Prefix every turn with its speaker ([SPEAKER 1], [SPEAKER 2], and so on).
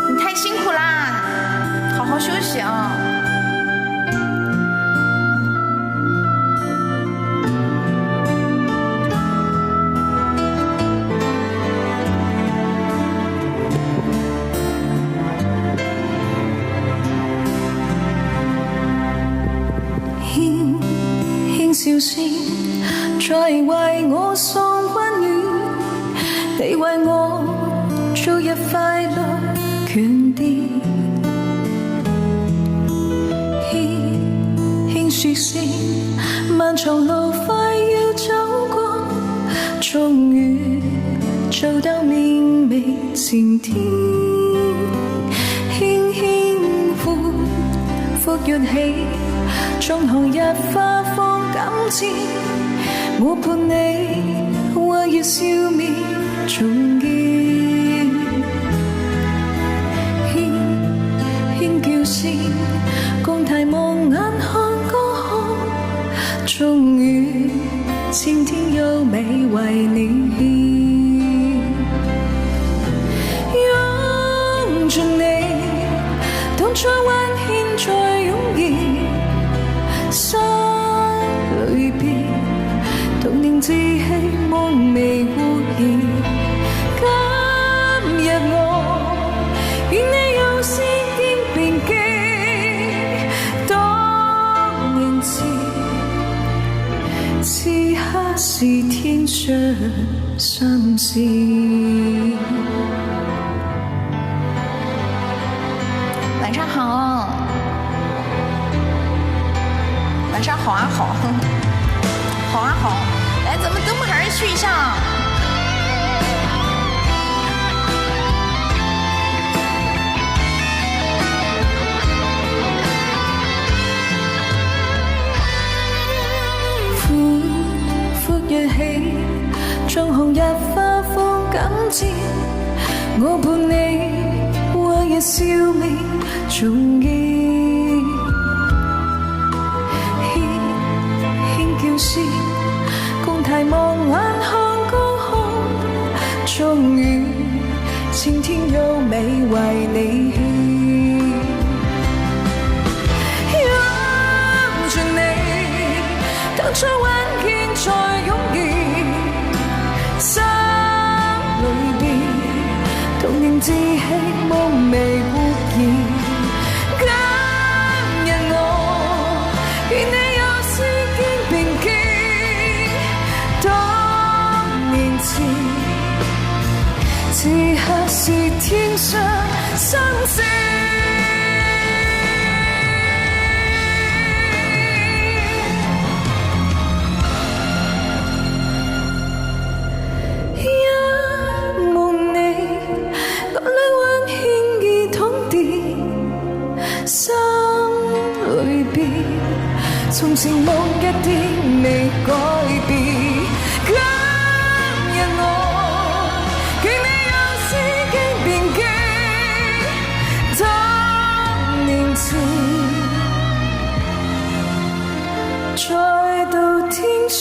[SPEAKER 1] 你太辛苦啦，好好休息啊。
[SPEAKER 2] 笑聲再為我送溫暖，你為我早日快樂倦啲。輕說聲漫長路快要走過，終於做到面微前天。輕輕呼躍起，縱紅日花放感知，我伴你話要消滅重現，輕叫聲共抬望眼看高空，終於晴天優美為你獻，擁住你當初溫馨再湧現，心裏邊童年稚氣夢未活現。今日我與你有絲肩並肩，當年此刻是天上心事。
[SPEAKER 1] 晚上好，晚上好啊好，好啊好，来咱们跟我们还是续一下。
[SPEAKER 2] 闊躍起，縱紅日花放感知，我伴你往日笑面重現，輕叫聲共抬望眼看高空，終於晴天優美為你獻，擁住你當初溫馨再湧現，心裏邊童年稚氣夢未活現。今日我與你有絲肩並肩，當年此刻是天上心事。從前夢一啲未改變，今日我與你有絲肩並肩，當年前再到天上。